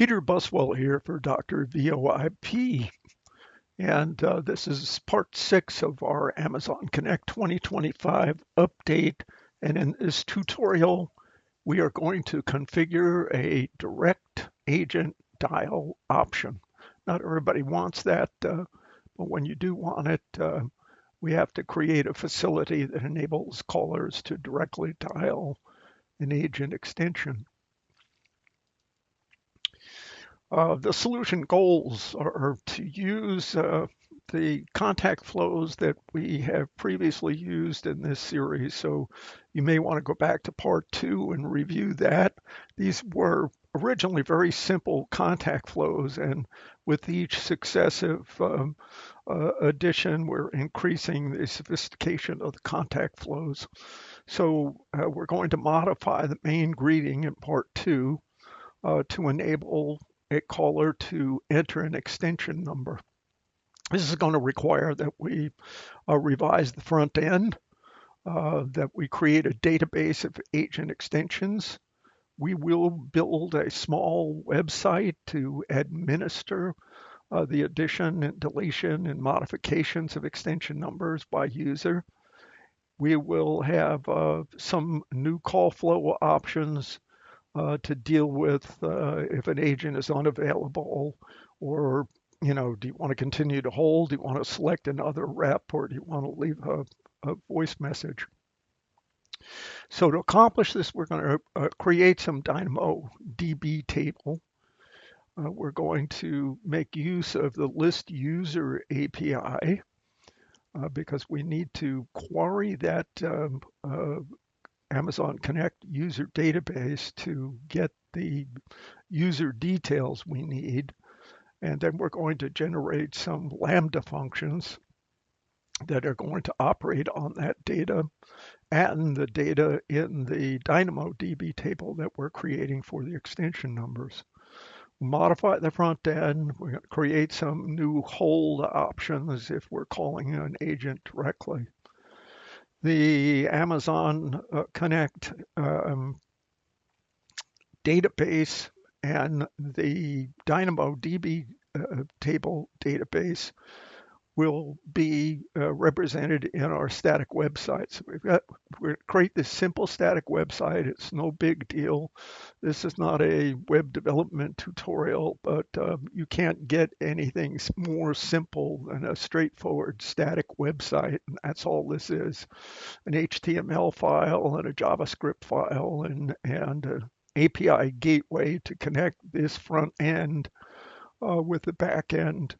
Peter Buswell here for DrVoIP, and this is part 6 of our Amazon Connect 2025 update. And in this tutorial, we are going to configure a direct agent dial option. Not everybody wants that, but when you do want it, we have to create a facility that enables callers to directly dial an agent extension. The solution goals are to use the contact flows that we have previously used in this series. So you may want to go back to part 2 and review that. These were originally very simple contact flows, and with each successive addition, we're increasing the sophistication of the contact flows. So we're going to modify the main greeting in part 2 to enable a caller to enter an extension number. This is going to require that we revise the front end, that we create a database of agent extensions. We will build a small website to administer the addition and deletion and modifications of extension numbers by user. We will have some new call flow options to deal with if an agent is unavailable, or do you want to continue to hold? Do you want to select another rep, or do you want to leave a voice message? So to accomplish this, we're going to create some Dynamo DB table. We're going to make use of the list user API because we need to query that Amazon Connect user database to get the user details we need. And then we're going to generate some lambda functions that are going to operate on that data and the data in the DynamoDB table that we're creating for the extension numbers. We'll modify the front end. We're going to create some new hold options if we're calling an agent directly. The Amazon Connect database and the DynamoDB table database will be represented in our static website. So we're going to create this simple static website. It's no big deal. This is not a web development tutorial, but you can't get anything more simple than a straightforward static website. And that's all this is: an HTML file and a JavaScript file and an API gateway to connect this front end with the back end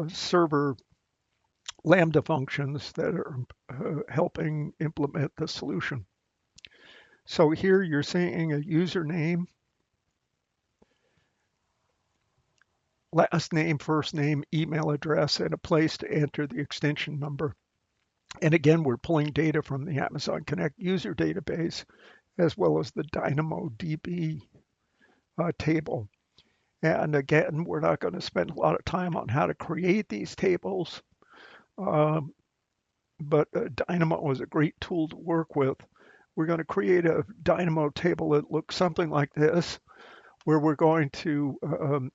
server lambda functions that are helping implement the solution. So here you're seeing a username, last name, first name, email address, and a place to enter the extension number. And again, we're pulling data from the Amazon Connect user database as well as the DynamoDB table. And again, we're not going to spend a lot of time on how to create these tables. But Dynamo is a great tool to work with. We're going to create a Dynamo table that looks something like this, where we're going to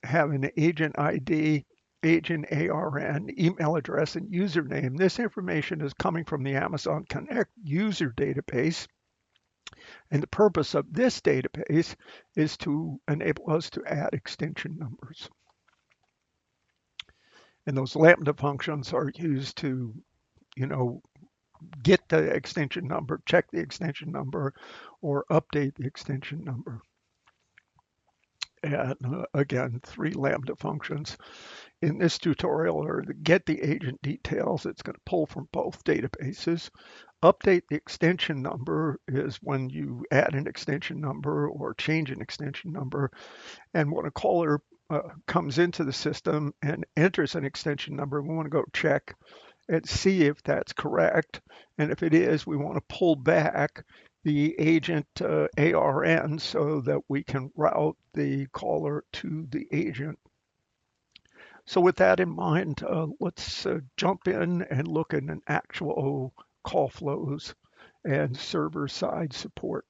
have an agent ID, agent ARN, email address, and username. This information is coming from the Amazon Connect user database. And the purpose of this database is to enable us to add extension numbers. And those lambda functions are used to get the extension number, check the extension number, or update the extension number. And again, 3 lambda functions. In this tutorial are to get the agent details. It's going to pull from both databases. Update the extension number is when you add an extension number or change an extension number. And when a caller comes into the system and enters an extension number, we want to go check and see if that's correct. And if it is, we want to pull back the agent ARN so that we can route the caller to the agent. So with that in mind, let's jump in and look at an actual call flows and server-side support.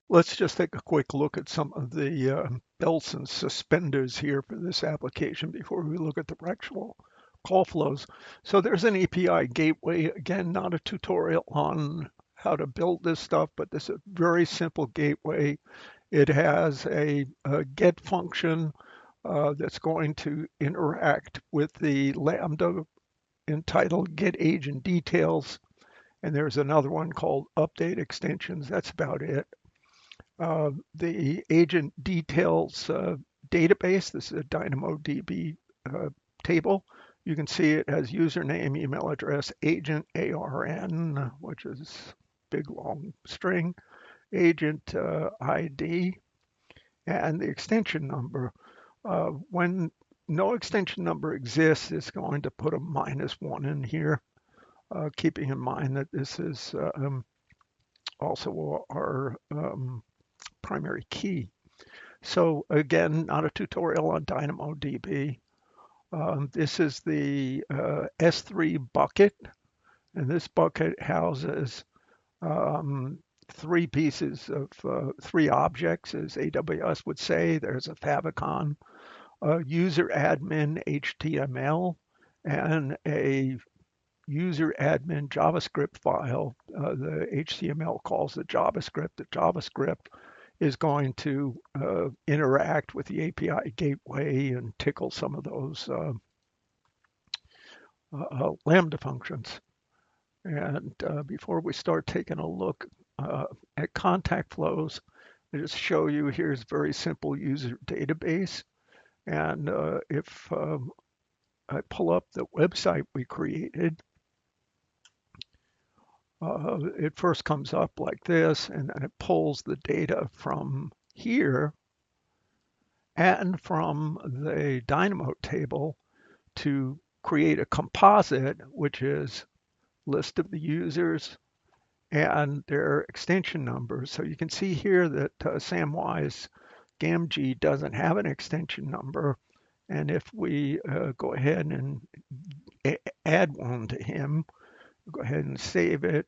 Let's just take a quick look at some of the belts and suspenders here for this application before we look at the actual call flows. So there's an API gateway. Again, not a tutorial on how to build this stuff, but this is a very simple gateway. It has a get function that's going to interact with the lambda entitled get agent details. And there's another one called update extensions. That's about it. The agent details database, this is a DynamoDB table. You can see it has username, email address, agent, ARN, which is big long string, agent ID, and the extension number. When no extension number exists, it's going to put a -1 in here, keeping in mind that this is also our primary key. So again, not a tutorial on DynamoDB. This is the S3 bucket, and this bucket houses three pieces of three objects, as AWS would say. There's a favicon, a user admin HTML, and a user admin JavaScript file. The HTML calls the JavaScript. The JavaScript is going to interact with the API gateway and tickle some of those Lambda functions. And before we start taking a look at contact flows, I just show you here's very simple user database. And if I pull up the website we created, it first comes up like this, and then it pulls the data from here and from the Dynamo table to create a composite, which is list of the users and their extension numbers. So you can see here that Samwise Gamgee doesn't have an extension number. And if we go ahead and add one to him, go ahead and save it.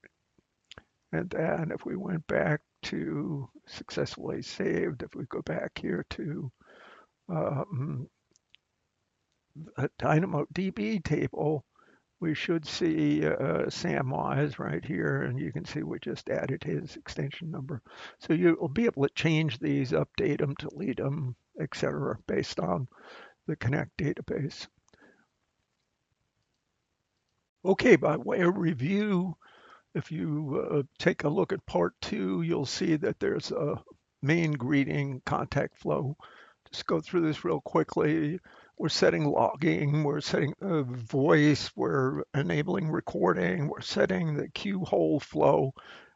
And then if we went back to successfully saved, if we go back here to a DynamoDB table, we should see Samwise right here, and you can see we just added his extension number. So you'll be able to change these, update them, delete them, etc., based on the Connect database. Okay, by way of review, if you take a look at part 2, you'll see that there's a main greeting contact flow. Just go through this real quickly. We're setting logging, we're setting voice, we're enabling recording, we're setting the queue hole flow,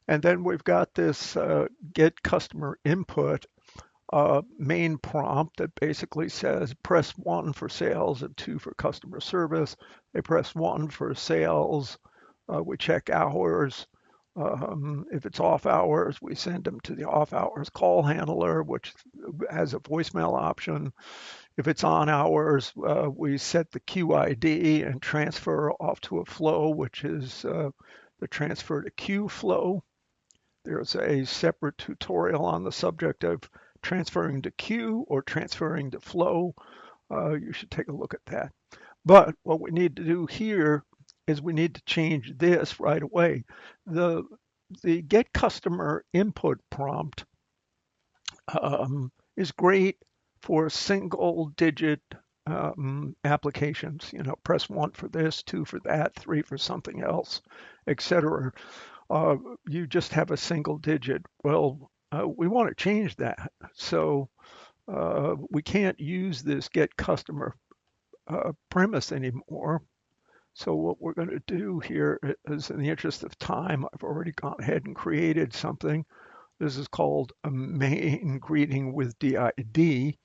and then we've got this get customer input main prompt that basically says press 1 for sales and 2 for customer service. They press 1 for sales, we check hours. If it's off hours, we send them to the off hours call handler, which has a voicemail option. If it's on hours, we set the queue ID and transfer off to a flow, which is the transfer to queue flow. There's a separate tutorial on the subject of transferring to queue or transferring to flow. You should take a look at that. But what we need to do here is we need to change this right away. The get customer input prompt is great for single digit applications. You know, press 1 for this, 2 for that, 3 for something else, etc. You just have a single digit. Well, we want to change that. So we can't use this get customer premise anymore. So what we're going to do here is, in the interest of time, I've already gone ahead and created something. This is called a main greeting with DID.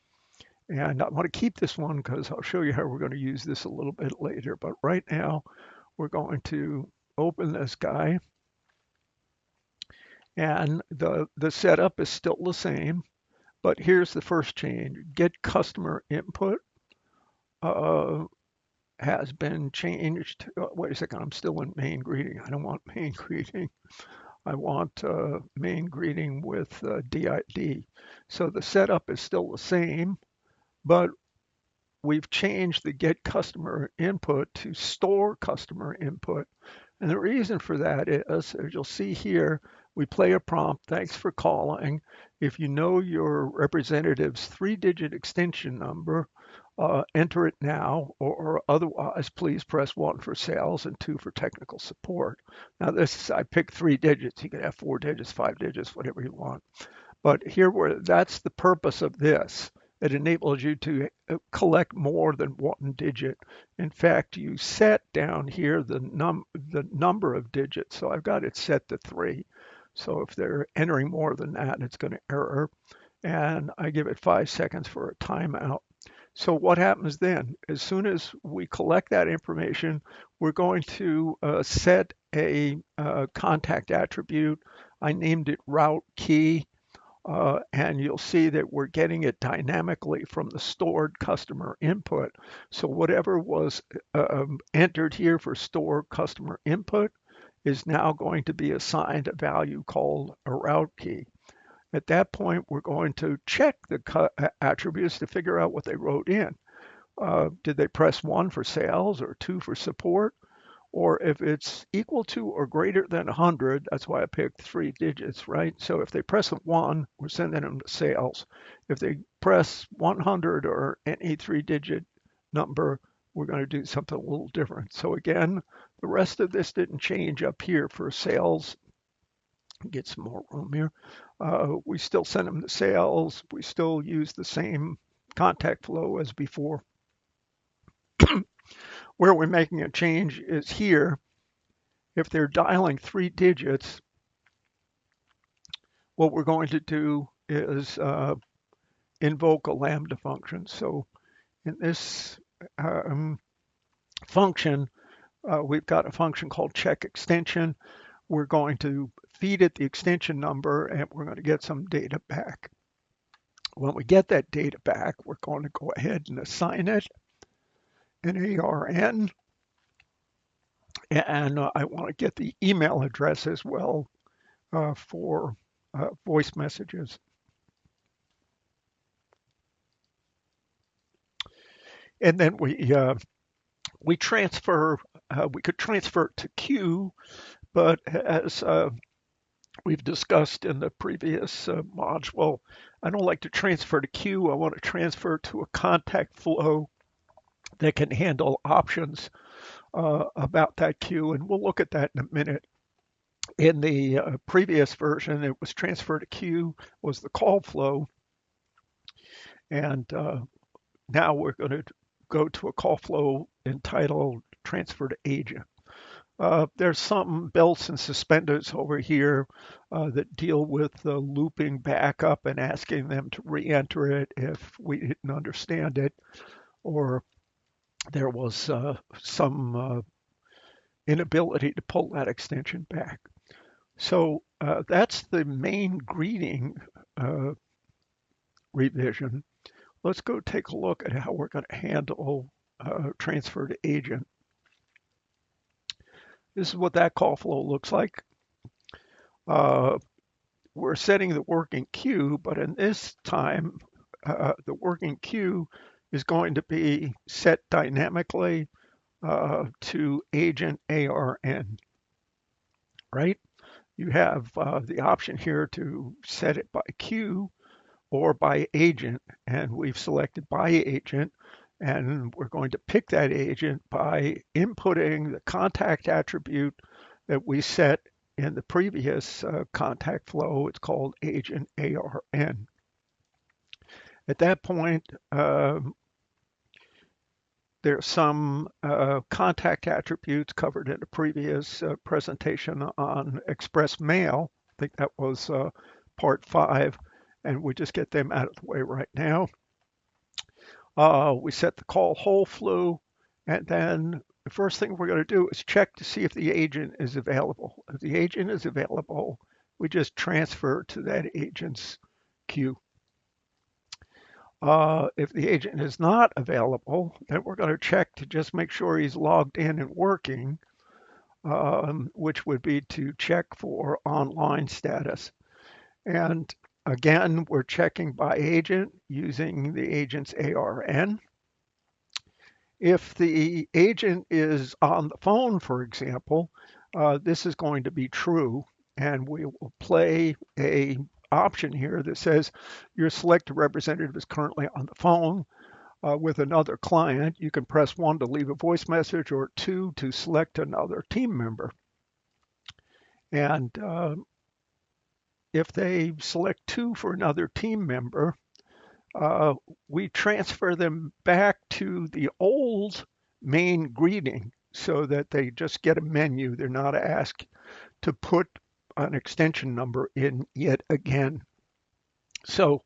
And I want to keep this one because I'll show you how we're going to use this a little bit later. But right now, we're going to open this guy. And the setup is still the same. But here's the first change. Get customer input has been changed. Wait a second, I'm still in main greeting. I don't want main greeting. I want main greeting with DID. So the setup is still the same, but we've changed the get customer input to store customer input. And the reason for that is, as you'll see here, we play a prompt, thanks for calling. If you know your representative's 3-digit extension number, enter it now, or otherwise, please press 1 for sales and 2 for technical support. Now this, I picked 3 digits. You can have 4 digits, 5 digits, whatever you want. But here, that's the purpose of this. It enables you to collect more than 1 digit. In fact, you set down here the number of digits. So I've got it set to 3. So if they're entering more than that, it's going to error. And I give it 5 seconds for a timeout. So what happens then? As soon as we collect that information, we're going to set a contact attribute. I named it route key. And you'll see that we're getting it dynamically from the stored customer input. So whatever was entered here for store customer input is now going to be assigned a value called a route key. At that point, we're going to check the attributes to figure out what they wrote in. Did they press 1 for sales or 2 for support? Or if it's equal to or greater than 100, that's why I picked 3 digits, right? So if they press a 1, we're sending them to sales. If they press 100 or any 3-digit number, we're going to do something a little different. So again, the rest of this didn't change up here for sales. Get some more room here. We still send them to sales. We still use the same contact flow as before. Where we're making a change is here. If they're dialing 3 digits, what we're going to do is invoke a lambda function. So in this function, we've got a function called check extension. We're going to feed it the extension number, and we're going to get some data back. When we get that data back, we're going to go ahead and assign it an ARN. And I want to get the email address as well for voice messages. And then we transfer, we could transfer it to queue, but as we've discussed in the previous module, I don't like to transfer to queue. I want to transfer to a contact flow that can handle options about that queue, and we'll look at that in a minute. In the previous version, it was transfer to queue was the call flow, and now we're going to go to a call flow entitled transfer to agent. There's some belts and suspenders over here that deal with looping back up and asking them to re-enter it if we didn't understand it, or there was some inability to pull that extension back. So that's the main greeting revision. Let's go take a look at how we're going to handle transfer to agent. This is what that call flow looks like. We're setting the working queue, but in this time, the working queue is going to be set dynamically to agent ARN, right? You have the option here to set it by queue or by agent, and we've selected by agent, and we're going to pick that agent by inputting the contact attribute that we set in the previous contact flow. It's called agent ARN. At that point, there's some contact attributes covered in the previous presentation on express mail. I think that was part 5, and we just get them out of the way right now. We set the call hold flow, and then the first thing we're going to do is check to see if the agent is available. If the agent is available, we just transfer to that agent's queue. If the agent is not available, then we're going to check to just make sure he's logged in and working. which would be to check for online status. And again, we're checking by agent using the agent's ARN. If the agent is on the phone, for example, this is going to be true, and we will play a option here that says your selected representative is currently on the phone with another client. You can press 1 to leave a voice message or 2 to select another team member. And if they select 2 for another team member, uh, we transfer them back to the old main greeting so that they just get a menu. They're not asked to put an extension number in yet again. So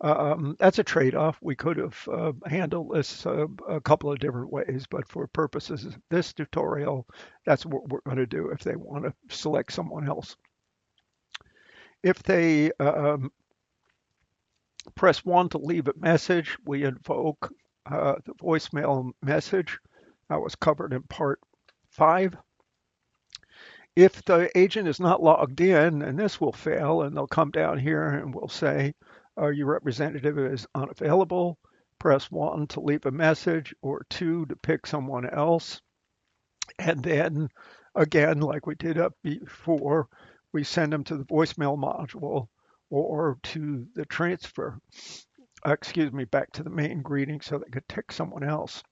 that's a trade-off. We could have handled this a couple of different ways, but for purposes of this tutorial, that's what we're going to do if they want to select someone else. If they press 1 to leave a message, we invoke the voicemail message. That was covered in part 5. If the agent is not logged in, and this will fail, and they'll come down here and we'll say, your representative is unavailable. Press 1 to leave a message or 2 to pick someone else. And then again, like we did up before, we send them to the voicemail module or to the transfer, back to the main greeting so they could pick someone else.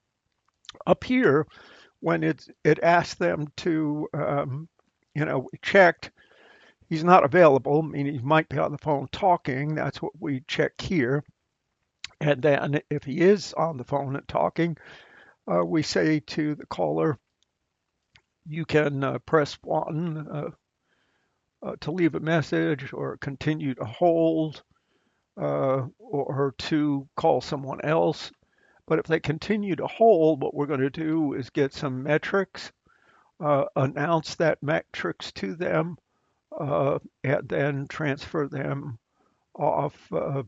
Up here, when it asks them to, we checked, he's not available, meaning he might be on the phone talking. That's what we check here. And then if he is on the phone and talking, we say to the caller, you can press 1 to leave a message or continue to hold or to call someone else. But if they continue to hold, what we're going to do is get some metrics, announce that metrics to them, and then transfer them off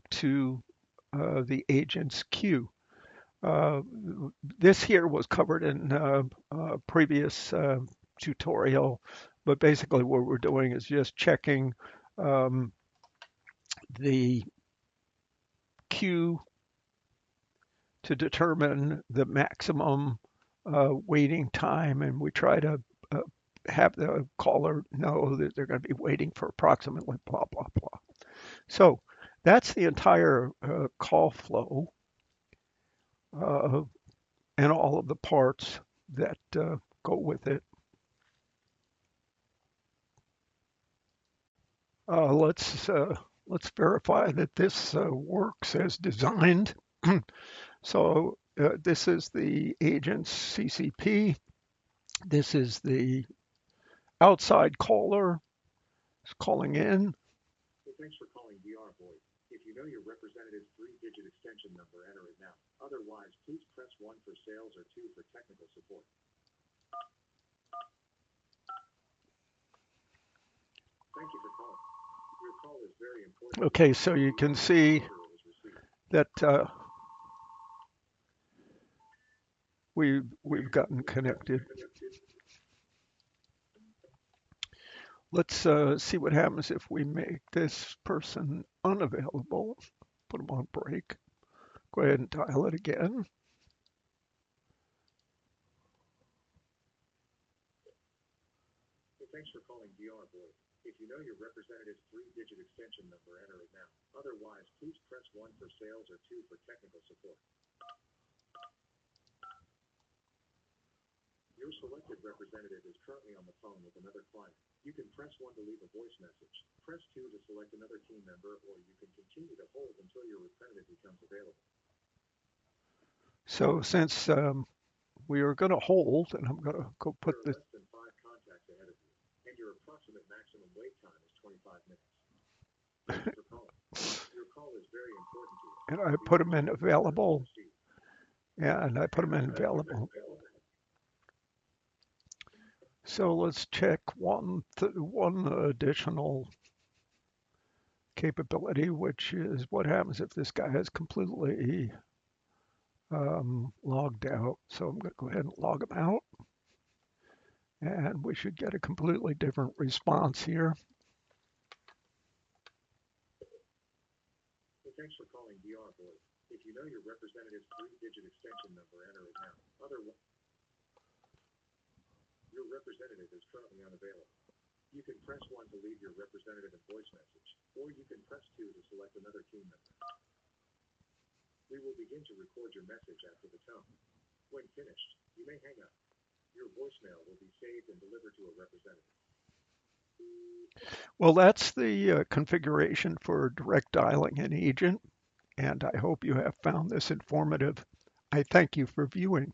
to the agent's queue. This here was covered in a previous tutorial, but basically what we're doing is just checking the queue to determine the maximum waiting time, and we try to have the caller know that they're going to be waiting for approximately blah, blah, blah. So that's the entire call flow and all of the parts that go with it. Let's verify that this works as designed. So this is the agent's CCP. This is the outside caller calling in. Well, thanks for calling DrVoIP. If you know your representative's 3-digit extension number, enter it now. Otherwise, please press 1 for sales or 2 for technical support. Thank you for calling. Your call is very important. Okay, so you can see that we've gotten connected. Let's see what happens if we make this person unavailable. Put them on break. Go ahead and dial it again. Well, thanks for calling DrVoIP. If you know your representative's 3-digit extension number, enter it now. Otherwise, please press 1 for sales or 2 for technical support. Your selected representative is currently on the phone with another client. You can press 1 to leave a voice message, press 2 to select another team member, or you can continue to hold until your representative becomes available. So since we are going to hold, and I'm going to go put There the... are less than 5 contacts ahead of you, and your approximate maximum wait time is 25 minutes. Thank you for calling. Your call is very important to us. And I put them in available. And I put them in available. So let's check one additional capability, which is what happens if this guy has completely logged out. So I'm going to go ahead and log him out. And we should get a completely different response here. Hey, thanks for calling DrVoIP. If you know your representative's three-digit extension number, enter it now. Otherwise, your representative is currently unavailable. You can press 1 to leave your representative a voice message, or you can press 2 to select another team member. We will begin to record your message after the tone. When finished, you may hang up. Your voicemail will be saved and delivered to a representative. Well, that's the configuration for direct dialing an agent, and I hope you have found this informative. I thank you for viewing.